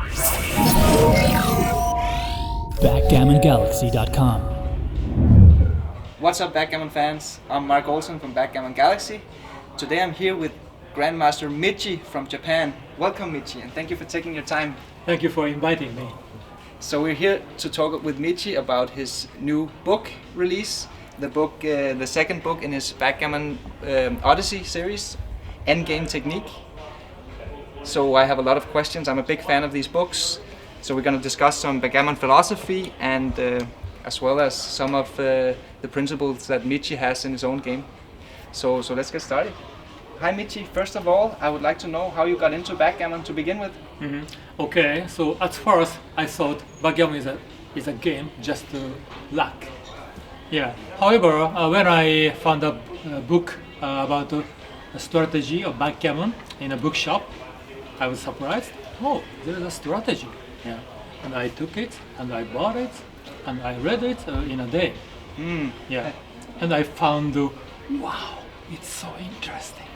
BackgammonGalaxy.com. What's up, Backgammon fans? I'm Marc Olsen from Backgammon Galaxy. Today I'm here with Grandmaster Michi from Japan. Welcome, Michi, and thank you for taking your time. Thank you for inviting me. So we're here to talk with Michi about his new book release, the second book in his Backgammon Odyssey series, Endgame Technique. So I have a lot of questions. I'm a big fan of these books. So we're going to discuss some backgammon philosophy and as well as some of the principles that Michi has in his own game. So let's get started. Hi Michi, first of all, I would like to know how you got into backgammon to begin with. Okay, so at first I thought backgammon is a game, just luck. Yeah. However, when I found a book about the strategy of backgammon in a bookshop, I was surprised. Oh, there is a strategy. Yeah. And I took it and I bought it and I read it in a day. Yeah. And I found, wow, it's so interesting.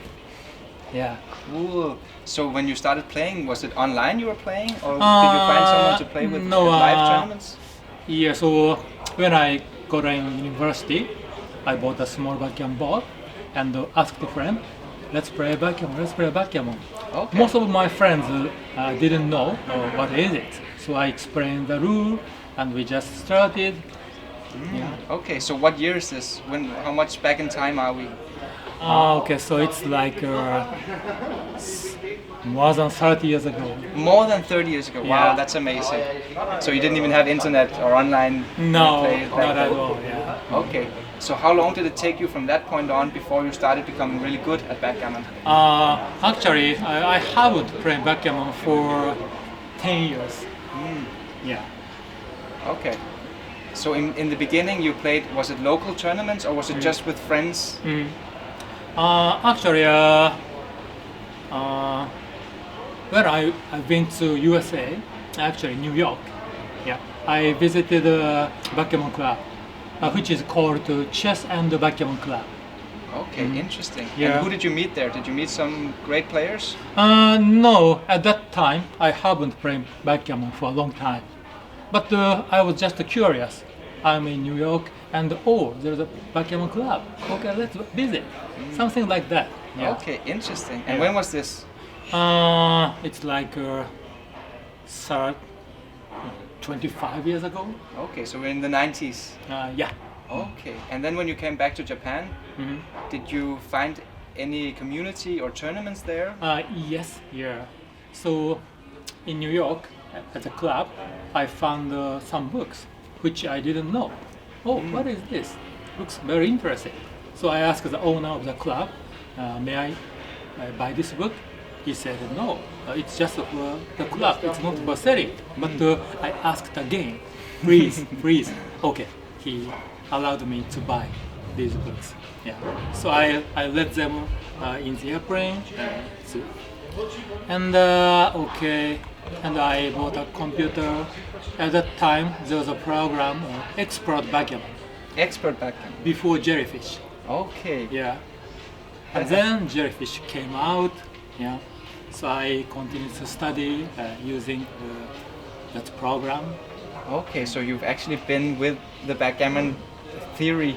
Yeah. Cool. So when you started playing, was it online you were playing, or did you find someone to play with no, at live tournaments? Yeah, so when I got in university, I bought a small backgammon board and asked a friend, let's play backgammon. Okay. Most of my friends didn't know what is it. So I explained the rule and we just started. Yeah. Okay, so what year is this? How much back in time are we? Okay, so it's like more than 30 years ago. More than 30 years ago. Wow, Yeah. that's amazing. So you didn't even have internet or online No, play back not at then? all. Yeah. Okay. So how long did it take you from that point on before you started becoming really good at backgammon? Actually, I haven't played backgammon for 10 years. Yeah. Okay. So in the beginning you played, was it local tournaments or was it just with friends? Actually, when I've been to USA, actually New York, yeah, I visited a backgammon club, which is called Chess and Backgammon Club. Okay, interesting. Yeah. And who did you meet there? Did you meet some great players? No, at that time I haven't played backgammon for a long time, but I was just curious. I'm in New York, and there's a backgammon club. Okay, let's visit. Something like that. Yeah. Okay, interesting. And Yeah. when was this? It's like 25 years ago. Okay, so we're in the 90s. Yeah. Okay, and then when you came back to Japan, did you find any community or tournaments there? Yes. Yeah. So in New York, at the club, I found some books which I didn't know. What is this? Looks very interesting. So I asked the owner of the club, may I buy this book? He said, no, it's just for the club, it's not for selling. But I asked again, please, please. Okay, he allowed me to buy these books. Yeah. So I let them in the airplane. And okay, and I bought a computer. At that time, there was a program, Expert Backgammon, Expert backgammon. before Jellyfish. Okay. Yeah. And then Jellyfish came out. Yeah. So I continued to study using that program. Okay, so you've actually been with the backgammon theory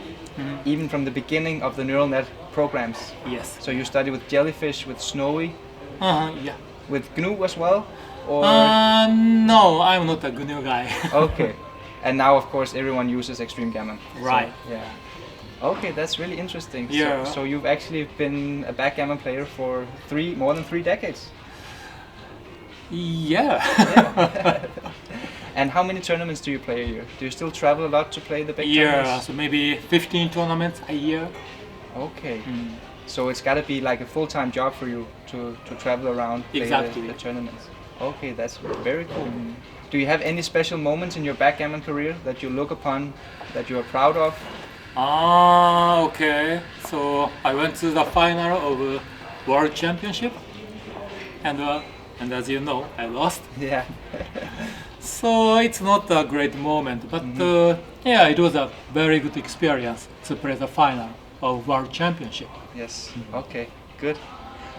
even from the beginning of the neural net programs. Yes. So you study with Jellyfish, with Snowy, Yeah. with GNU as well? Or No, I'm not a GNU guy. okay. And now of course everyone uses Extreme Gammon. Right. So, yeah. Okay, that's really interesting. Yeah. So you've actually been a backgammon player for more than 3 decades. Yeah. And how many tournaments do you play a year? Do you still travel a lot to play the big Yeah, tournaments? so maybe 15 tournaments a year. Okay. So it's got to be like a full-time job for you to travel around play Exactly. the tournaments. Okay, that's very cool. Do you have any special moments in your backgammon career that you look upon that you are proud of? Okay. So I went to the final of World Championship, and as you know, I lost. Yeah. So it's not a great moment, but yeah, it was a very good experience to play the final of World Championship. Yes. Okay. Good.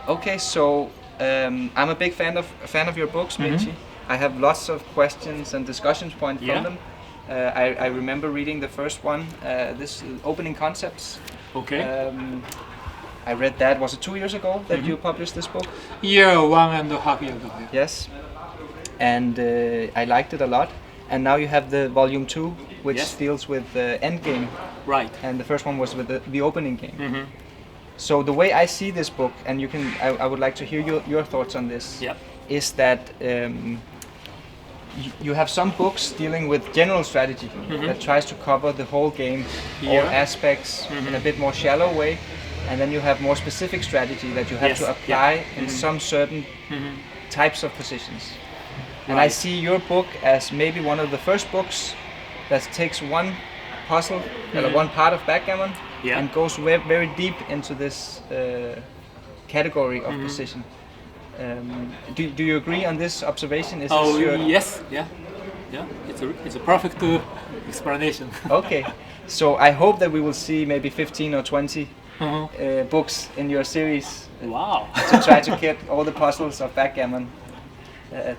Okay. So I'm a big fan of your books, Michi. I have lots of questions and discussions points Yeah. from them. I remember reading the first one, this opening concepts. Okay. I read that, was it 2 years ago that you published this book? Yeah, 1.5 years ago. Yeah. Yes. And I liked it a lot. And now you have the volume 2, which Yes. deals with the endgame. Right. And the first one was with the opening game. Mm-hmm. So the way I see this book, and you can, I would like to hear your thoughts on this, Yep. is that you have some books dealing with general strategy that tries to cover the whole game, all Yeah. aspects in a bit more shallow way, and then you have more specific strategy that you have Yes, to yeah. apply in some certain types of positions. And I Right. see your book as maybe one of the first books that takes one puzzle, one part of backgammon, Yeah. and goes very deep into this category of position. Do you agree on this observation? Is Oh this your... yes, yeah. It's a perfect explanation. Okay, so I hope that we will see maybe 15 or 20 books in your series Wow. to try to get all the puzzles of backgammon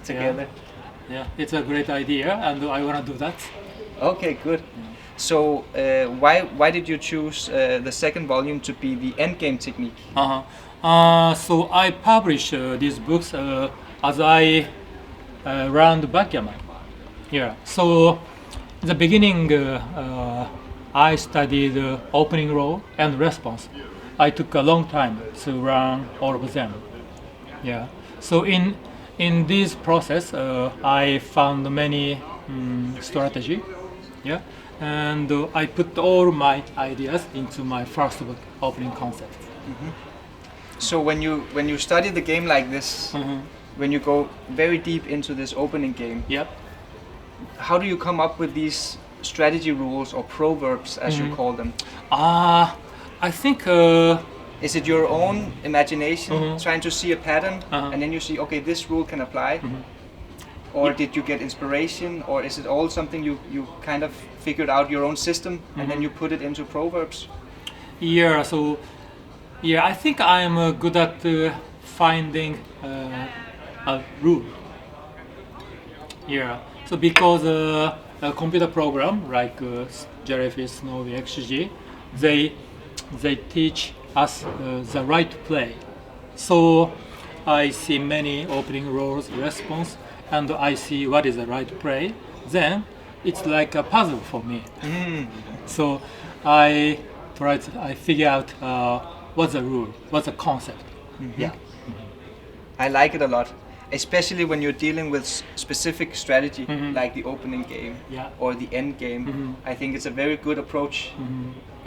together. Yeah, it's a great idea, and I want to do that. Okay, good. So why did you choose the second volume to be the Endgame Technique? So I publish these books as I learned backgammon. Yeah. So in the beginning, I studied opening roll and response. I took a long time to learn all of them. Yeah. So in this process, I found many strategy. Yeah. And I put all my ideas into my first book, opening concept. So when you study the game like this, when you go very deep into this opening game, Yep. how do you come up with these strategy rules or proverbs, as you call them? I think Is it your own imagination trying to see a pattern, and then you see, okay, this rule can apply? Or did you get inspiration, or is it all something you kind of figured out your own system and then you put it into proverbs? yeah. So I think I'm good at finding a rule. Yeah. So because a computer program like Jellyfish, Snowy, XG, they teach us the right play. So I see many opening rolls, response, and I see what is the right play. Then it's like a puzzle for me. So I figure out what's the rule, what's the concept. Yeah. I like it a lot, especially when you're dealing with specific strategy like the opening game Yeah. or the end game. I think it's a very good approach.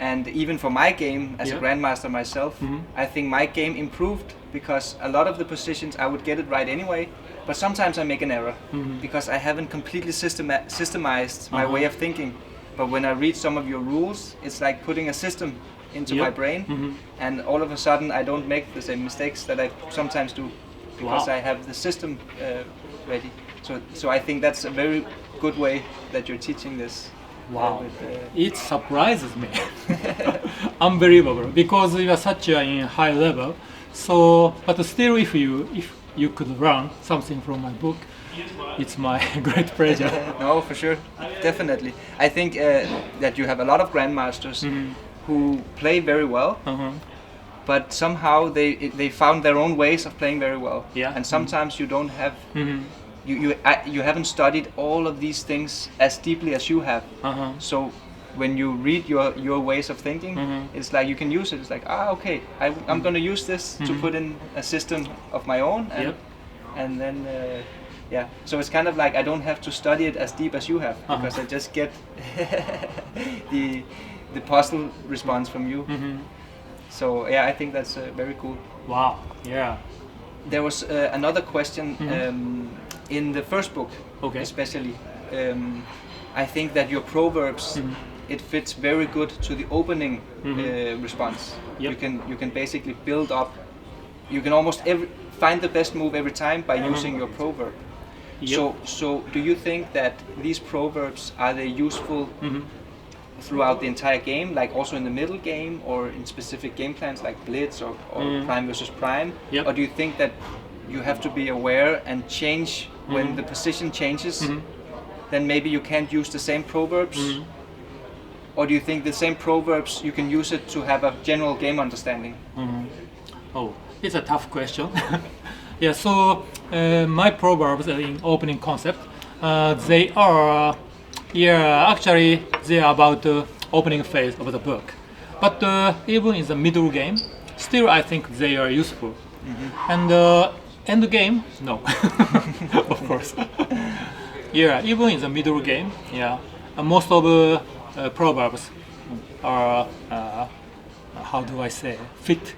And even for my game as a Yeah. Grandmaster myself, I think my game improved because a lot of the positions I would get it right anyway, but sometimes I make an error because I haven't completely systemized my way of thinking. But when I read some of your rules, it's like putting a system into my brain, and all of a sudden I don't make the same mistakes that I sometimes do because Wow. I have the system ready. So I think that's a very good way that you're teaching this. Wow. It surprises me. Unbelievable, because you are such a high level. So, but still, if you could learn something from my book, it's my great pleasure. No, for sure, definitely. I think that you have a lot of grandmasters who play very well, but somehow they found their own ways of playing very well. Yeah. And sometimes you don't have you haven't studied all of these things as deeply as you have. So when you read your ways of thinking, it's like you can use it. It's like, okay, I'm going to use this to put in a system of my own, and Yep. and then yeah. So it's kind of like I don't have to study it as deep as you have because I just get the puzzle response from you. So yeah, I think that's very cool. Wow. Yeah. There was another question in the first book, Okay. especially. I think that your proverbs it fits very good to the opening response. Yep. You can basically build up. You can almost find the best move every time by using your proverb. Yep. So do you think that these proverbs are they useful throughout the entire game, like also in the middle game or in specific game plans like Blitz or Prime versus Prime? Yep. Or do you think that you have to be aware and change when the position changes, then maybe you can't use the same proverbs? Or do you think the same proverbs, you can use it to have a general game understanding? Oh, it's a tough question. Yeah, so my proverbs in opening concept, they are, actually they are about the opening phase of the book. But even in the middle game, still I think they are useful. And end game, no, of course. Yeah, even in the middle game, most of proverbs are, how do I say, fit.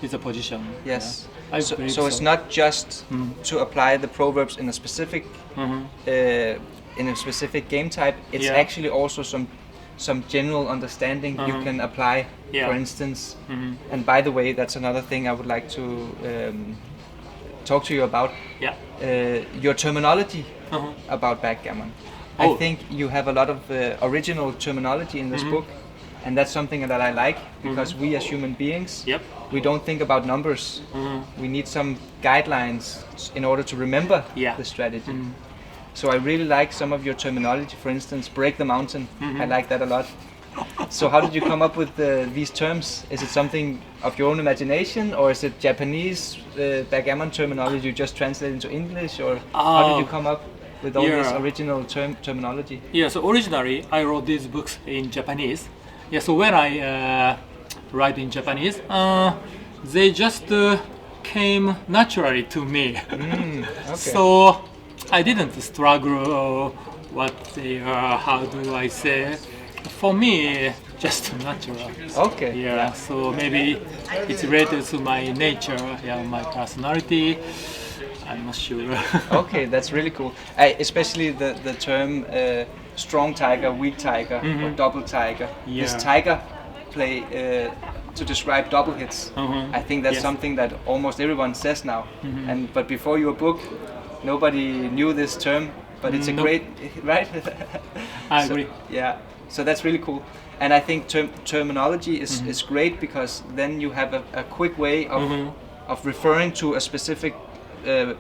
With the position. Yes. I So believe it's not just to apply the proverbs in a specific game type. It's actually also some general understanding you can apply. For instance, and by the way, that's another thing I would like to talk to you about. Your terminology about backgammon. I think you have a lot of original terminology in this book, and that's something that I like, because we as human beings, we don't think about numbers. We need some guidelines in order to remember the strategy. So I really like some of your terminology. For instance, break the mountain. I like that a lot. So how did you come up with these terms? Is it something of your own imagination, or is it Japanese backgammon terminology you just translate into English, or how did you come up with all this original terminology? Yeah, so originally I wrote these books in Japanese. Yeah, so when I write in Japanese, they just came naturally to me. So I didn't struggle what they are, how do I say. For me, just natural. Okay. So maybe it's related to my nature, my personality. I'm not sure. Okay, that's really cool. Especially the term strong tiger, weak tiger, or double tiger. This tiger play to describe double hits. I think that's something that almost everyone says now. But before your book, nobody knew this term. But it's a great, right? I agree. Yeah. So that's really cool. And I think terminology is great, because then you have a quick way of referring to a specific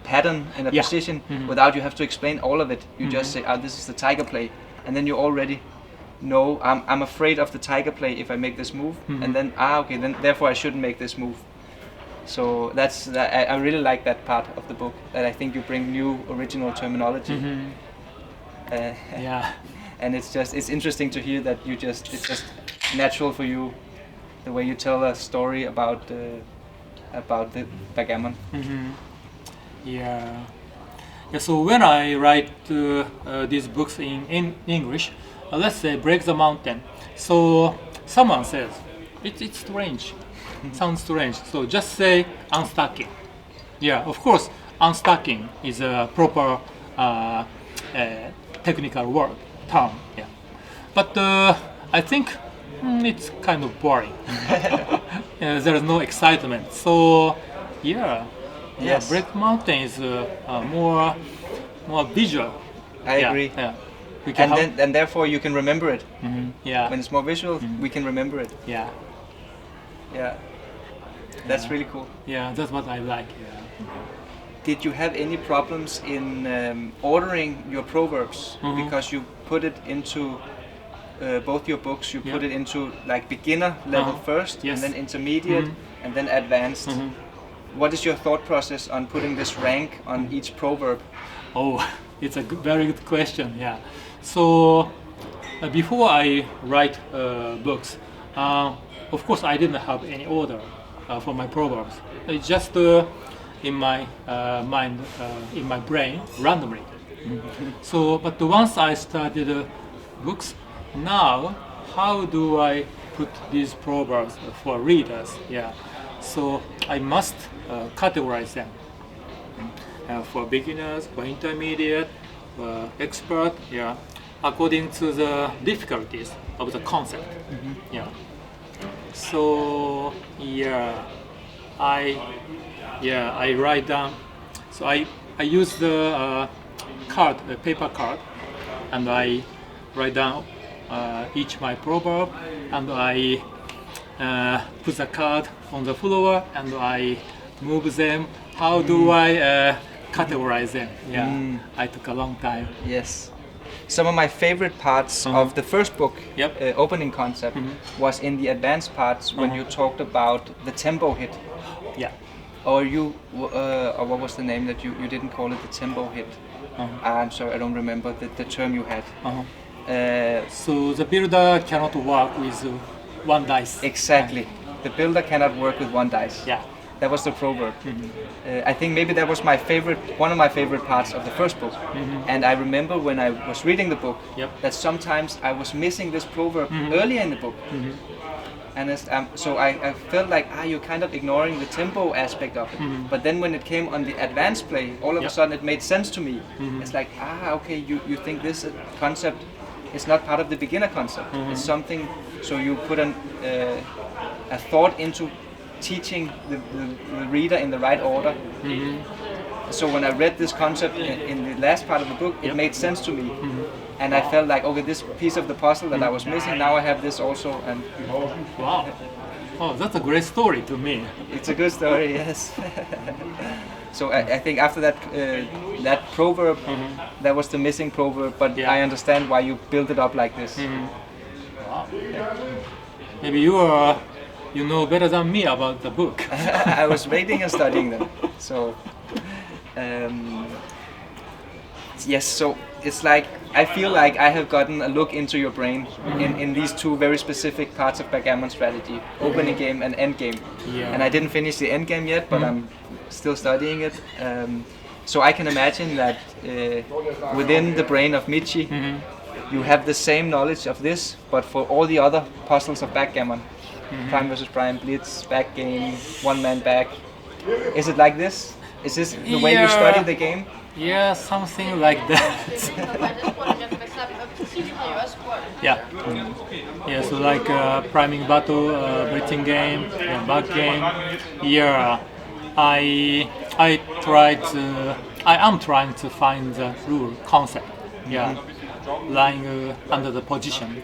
pattern in a position without you have to explain all of it. You just say, this is the tiger play. And then you already know, I'm afraid of the tiger play if I make this move. And then, then therefore I shouldn't make this move. So I really like that part of the book, that I think you bring new original terminology. And it's interesting to hear that it's just natural for you, the way you tell a story about the backgammon. So when I write these books in English, let's say break the mountain. So someone says it's strange, sounds strange. So just say unstacking. Of course, unstacking is a proper technical word. Term, but I think it's kind of boring. There is no excitement. So break mountain is more visual. I agree. And therefore you can remember it. When it's more visual, we can remember it. That's really cool. That's what I like. Did you have any problems in ordering your proverbs? Because you put it into both your books, you put it into like beginner level first, and then intermediate, and then advanced. What is your thought process on putting this rank on each proverb? Oh, it's a very good question. So before I write books, of course I didn't have any order for my proverbs. It's just in my mind, in my brain, randomly. So, but once I started books, now how do I put these proverbs for readers? So I must categorize them for beginners, for intermediate, for expert. According to the difficulties of the concept. So I write down. So I use the paper card, and I write down each my proverb, and I put the card on the floor, and I move them. How do I categorize them. Yeah, I took a long time. Yes. Some of my favorite parts of the first book, Yep. opening concept, was in the advanced parts when you talked about the tempo hit. Yeah. Or or what was the name that you didn't call it the tempo hit? I'm sorry, I don't remember the term you had. So the builder cannot work with one dice. Exactly. The builder cannot work with one dice. Yeah. That was the proverb. I think maybe that was one of my favorite parts of the first book. And I remember when I was reading the book that sometimes I was missing this proverb earlier in the book. And so I felt like you're kind of ignoring the tempo aspect of it. But then when it came on the advanced play, all of a sudden it made sense to me. It's like, okay, you think this concept is not part of the beginner concept. It's something, so you put a thought into teaching the reader in the right order. So when I read this concept in the last part of the book, it made sense to me. And I felt like, okay, this piece of the puzzle that I was missing, now I have this also. And wow. Oh, that's a great story to me. It's a good story, yes. So I think after that proverb, that was the missing proverb, but I understand why you built it up like this. Wow. Maybe you know better than me about the book. I was reading and studying them. So yes, so it's like I feel like I have gotten a look into your brain in these two very specific parts of backgammon strategy, opening game and end game. And I didn't finish the end game yet, but I'm still studying it. So I can imagine that within the brain of Michi, you have the same knowledge of this, but for all the other puzzles of backgammon. Prime versus Prime, Blitz, back game, one man back. Is it like this? Is this the way you study the game? Yeah, something like that. Yeah. Yeah, so like priming battle, blitzing game, back game. Yeah, I am trying to find the rule concept. Yeah, lying under the position.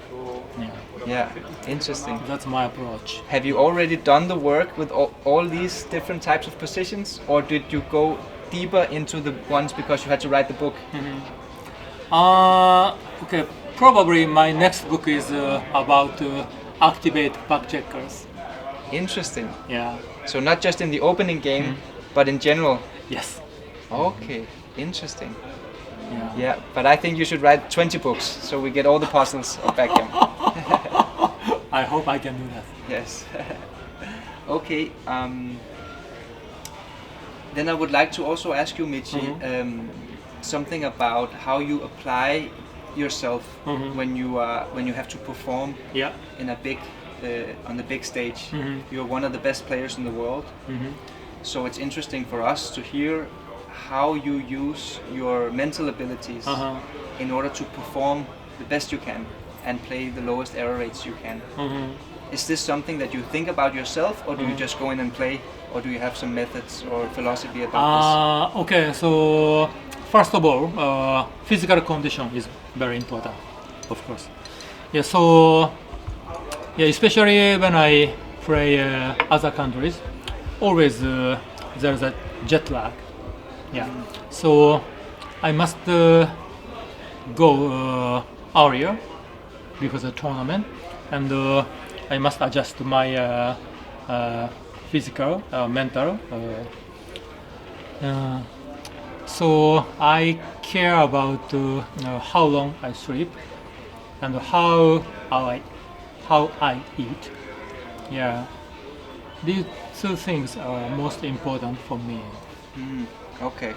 Yeah, interesting. That's my approach. Have you already done the work with all these different types of positions, or did you go deeper into the ones because you had to write the book? Okay, probably my next book is about activate back checkers. Interesting. Yeah. So not just in the opening game, but in general. Yes. Okay, interesting. Yeah. Yeah, but I think you should write 20 books so we get all the puzzles of backgammon. I hope I can do that. Yes. Okay. Then I would like to also ask you, Michi, something about how you apply yourself when you have to perform in a big on the big stage. You're one of the best players in the world. So it's interesting for us to hear how you use your mental abilities in order to perform the best you can and play the lowest error rates you can. Is this something that you think about yourself, or do you just go in and play, or do you have some methods or philosophy about this? Okay, so first of all, physical condition is very important, of course. Yeah, so especially when I play other countries, always there's a jet lag. Yeah, so I must go earlier before the tournament, and I must adjust my physical, mental. So I care about how long I sleep and how I eat. Yeah, these two things are most important for me. Okay.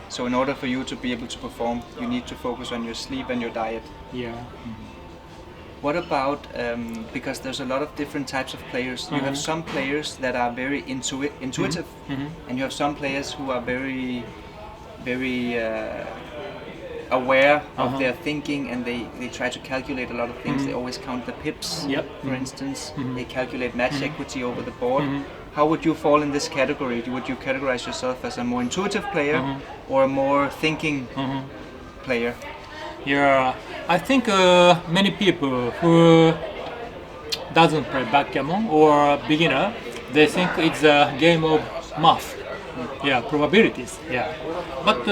So in order for you to be able to perform, you need to focus on your sleep and your diet. Yeah. What about, because there's a lot of different types of players. You have some players that are very intuitive, and you have some players who are very, very aware of their thinking, and they try to calculate a lot of things. They always count the pips, for instance. They calculate match equity over the board. How would you fall in this category? Would you categorize yourself as a more intuitive player or a more thinking player? Yeah, I think many people who doesn't play backgammon or beginner, they think it's a game of math. Yeah, probabilities. Yeah, but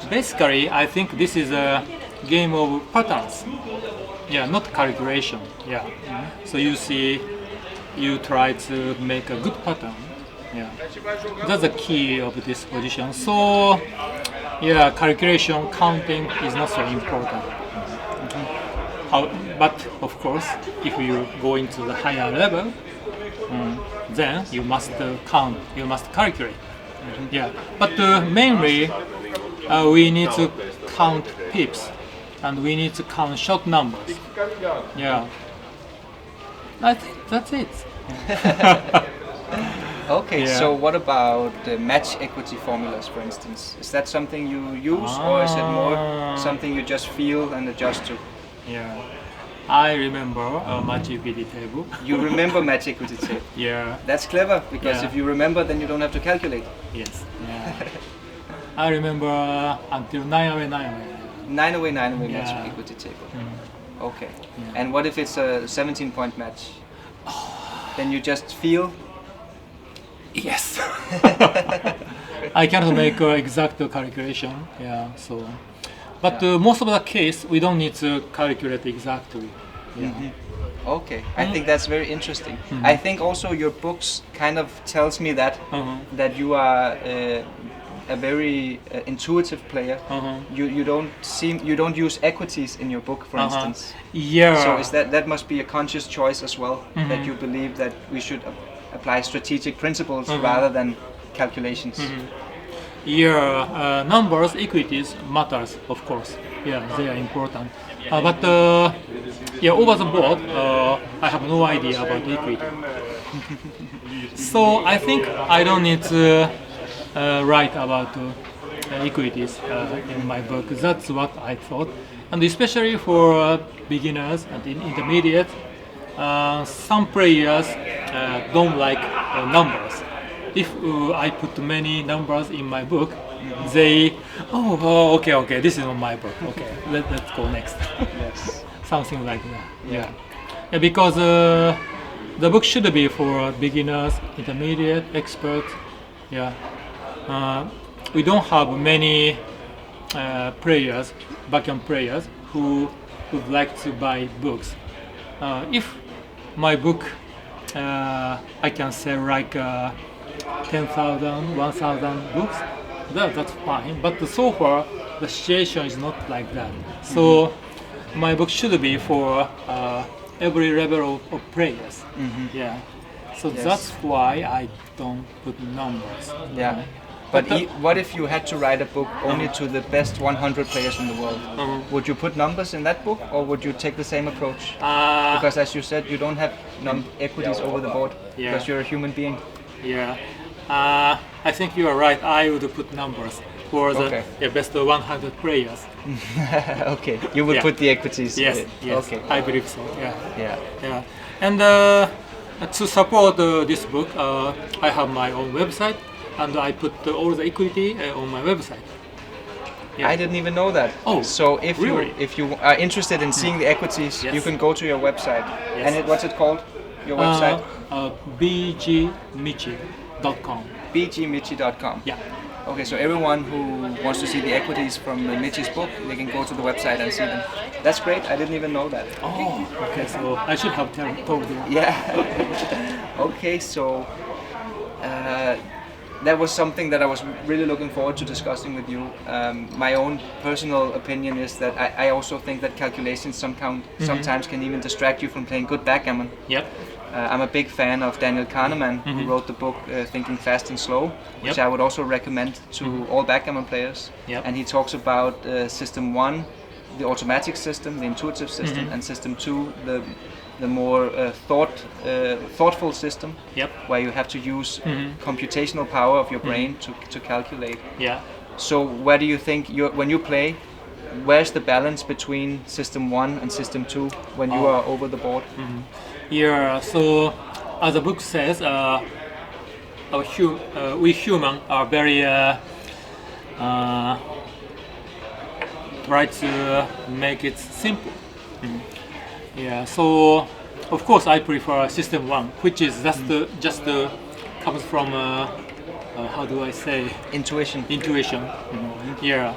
basically, I think this is a game of patterns. Yeah, not calculation. Yeah. So you see, you try to make a good pattern. Yeah, that's the key of this position. So, yeah, calculation, counting is not so important. But of course, if you go into the higher level, then you must count, you must calculate. Yeah, but mainly we need to count pips and we need to count short numbers. Yeah, I think that's it. Okay, Yeah. so what about match equity formulas, for instance? Is that something you use, or is it more something you just feel and adjust to? Yeah, I remember a match equity table. You remember match equity table. Yeah, That's clever, because Yeah. if you remember, then you don't have to calculate. yes. Yeah. I remember until 9 away, 9 away. 9 away, 9 away match Yeah. equity table. Okay. And what if it's a 17-point match? Then you just feel. Yes. I cannot make exact calculation. Yeah. So, but most of the case we don't need to calculate exactly. Yeah. Okay, I think that's very interesting. I think also your books kind of tells me that that you are a very intuitive player. You don't use equities in your book, for instance. Yeah. So is that must be a conscious choice as well, that you believe that we should apply strategic principles rather than calculations. Yeah, numbers, equities matters, of course. Yeah, they are important. But yeah, over the board, I have no idea about equity. So I think I don't need to write about equities in my book. That's what I thought, and especially for beginners and intermediate, some players don't like numbers. If I put many numbers in my book, they okay, this is not my book. Okay, let's go next. Yes. Something like that. Yeah, because the book should be for beginners, intermediate, expert. Yeah, we don't have many players, backgammon players, who would like to buy books. If my book, I can sell like 10,000, 1,000 books, that's fine. But so far, the situation is not like that. So my book should be for every level of players. Yeah. So that's why I don't put numbers. Yeah. But what if you had to write a book only to the best 100 players in the world? Would you put numbers in that book, or would you take the same approach? Because as you said, you don't have equities over the board, because you're a human being. Yeah. I think you are right. I would put numbers for the best 100 players. Okay. You would put the equities. Yes. Okay. I believe so. Yeah. Yeah. And to support this book, I have my own website, and I put all the equity on my website. Yeah. I didn't even know that. Oh, so if really? you are interested in seeing the equities, you can go to your website. Yes. And what's it called? Your website? bgmichi.com. bgmichi.com. Yeah. Okay, so everyone who wants to see the equities from Michi's book, they can go to the website and see them. That's great. I didn't even know that. Oh, okay. So I should have told you. Yeah. Okay, so that was something that I was really looking forward to discussing with you. My own personal opinion is that I also think that calculations sometimes can even distract you from playing good backgammon. Yep. I'm a big fan of Daniel Kahneman, who wrote the book Thinking Fast and Slow, which I would also recommend to all backgammon players. Yep. And he talks about System 1, the automatic system, the intuitive system, and System 2, the more thoughtful system, where you have to use computational power of your brain to calculate. Yeah. So where do you think, when you play, where's the balance between System 1 and System 2 when you are over the board? Yeah, so as the book says, we humans are very try to make it simple. Yeah, so of course I prefer System 1, which is just comes from how do I say, Intuition. intuition. Yeah.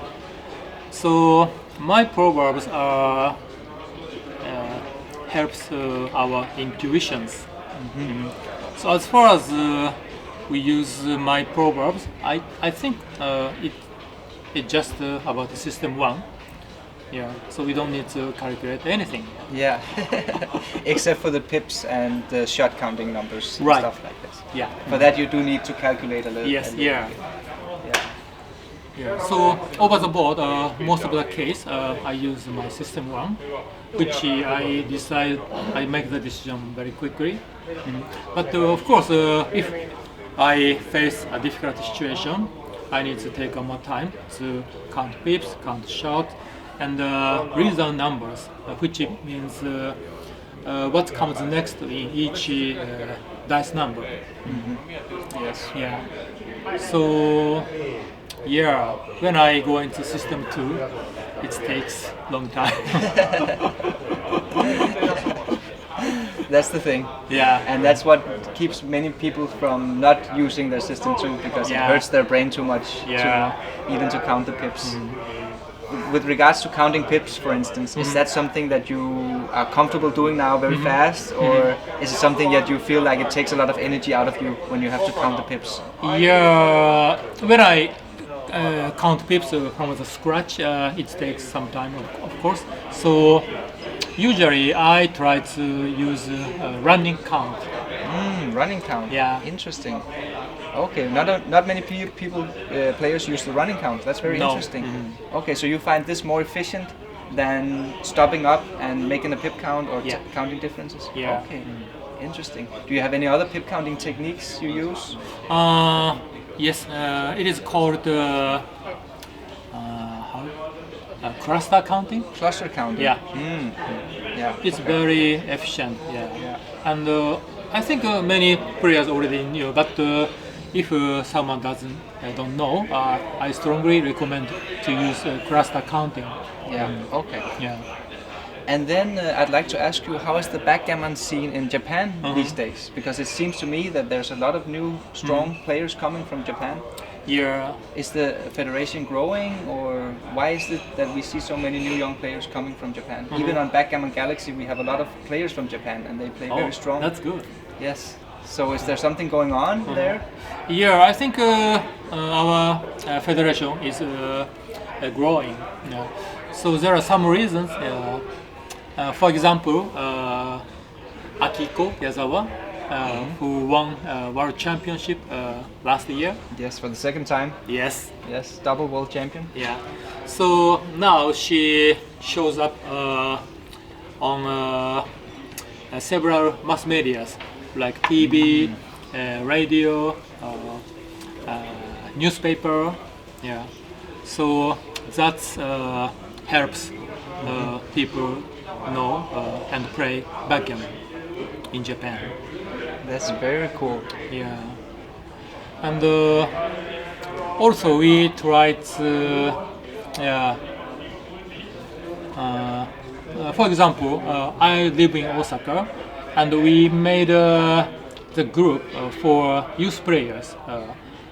So my proverbs are helps our intuitions. So as far as we use my proverbs, I think it just about system one. Yeah. So we don't need to calculate anything. Yeah. Except for the pips and the shot counting numbers and Right. stuff like this. Yeah. For that you do need to calculate a little. Yes. a little Yeah. bit. Yeah. So over the board, most of the case, I use my system one, which I make the decision very quickly. But of course, if I face a difficult situation, I need to take more time to count pips, count shot, and read the numbers, which means what comes next in each dice number. Yes. Yeah. So yeah, when I go into system 2, it takes long time. That's the thing. Yeah. And that's what keeps many people from not using their system too, because it Yeah. hurts their brain too much Yeah. even to count the pips. With regards to counting pips, for instance, is that something that you are comfortable doing now very fast, or is it something that you feel like it takes a lot of energy out of you when you have to count the pips? Yeah, when I count pips from the scratch, it takes some time, of course. So usually I try to use running count. Running count. Yeah. Interesting. Okay, not many people players use the running count. That's very No. interesting. Okay, so you find this more efficient than stopping up and making a pip count or Yeah. counting differences? Yeah. Okay, interesting. Do you have any other pip counting techniques you use? Yes, it is called cluster counting. Cluster counting? Yeah. Yeah. It's okay. very efficient. Yeah. And I think many players already knew, but if someone don't know, I strongly recommend to use cluster counting. Yeah, okay. Yeah. And then I'd like to ask you, how is the backgammon scene in Japan these days? Because it seems to me that there's a lot of new, strong players coming from Japan. Yeah. Is the federation growing, or why is it that we see so many new young players coming from Japan? Even on Backgammon Galaxy, we have a lot of players from Japan, and they play very strong. That's good. Yes. So is there something going on there? Yeah, I think our federation is growing. Yeah. So there are some reasons. For example, Akiko Yazawa, who won World Championship last year. Yes, for the second time. Yes. Yes, double world champion. Yeah. So now she shows up on several mass medias like TV, radio, newspaper. Yeah. So that helps people know and play backgammon in Japan. That's very cool. Yeah. And also we try to, for example, I live in Osaka, and we made the group for youth players.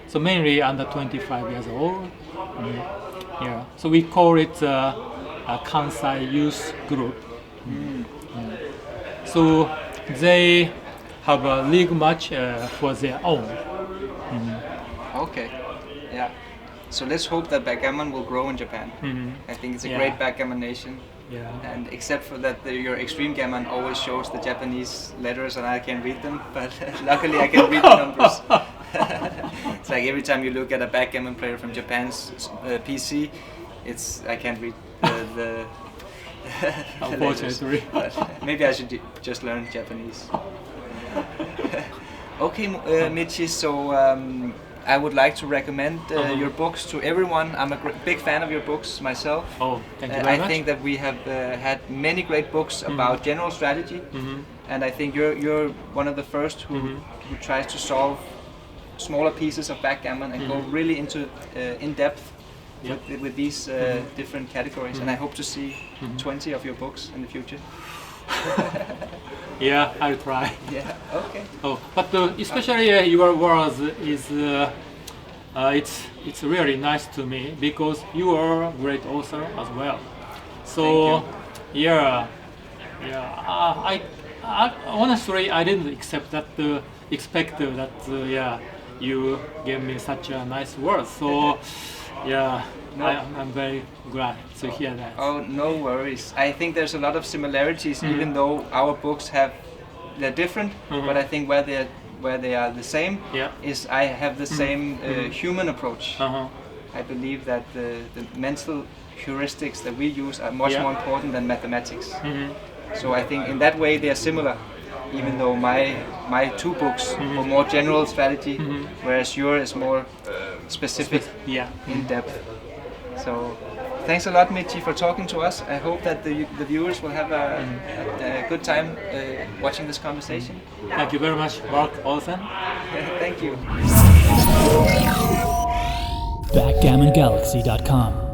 So mainly under 25 years old. Yeah. So we call it a Kansai Youth Group. Yeah. So they have a league match for their own. Okay. Yeah. So let's hope that backgammon will grow in Japan. I think it's a Yeah. great backgammon nation. Yeah. And except for that, your extreme gammon always shows the Japanese letters and I can't read them, but luckily I can read the numbers. It's like every time you look at a backgammon player from Japan's PC, I can't read the Unfortunately. letters. But maybe I should just learn Japanese. Okay, Michi, so I would like to recommend your books to everyone. I'm a big fan of your books myself. Oh, thank you very I much. think that we have had many great books about general strategy, and I think you're one of the first who tries to solve smaller pieces of backgammon and go really into in depth with these different categories. And I hope to see 20 of your books in the future. Yeah, I'll try. Yeah. Okay. Oh, but especially your words is it's really nice to me because you are a great author as well. So Thank yeah, I honestly I didn't expect that you gave me such a nice word. So yeah, No. I'm very glad to hear that. Oh, no worries. I think there's a lot of similarities, even though our books they're different. But I think where they are the same Yeah. is I have the same human approach. Uh-huh. I believe that the mental heuristics that we use are much Yeah. more important than mathematics. So I think in that way they are similar, even though my two books are more general strategy, whereas yours is more specific, Yeah. in depth. So thanks a lot, Michi, for talking to us. I hope that the viewers will have a good time watching this conversation. Thank you very much, Marc Olsen. Thank you. BackgammonGalaxy.com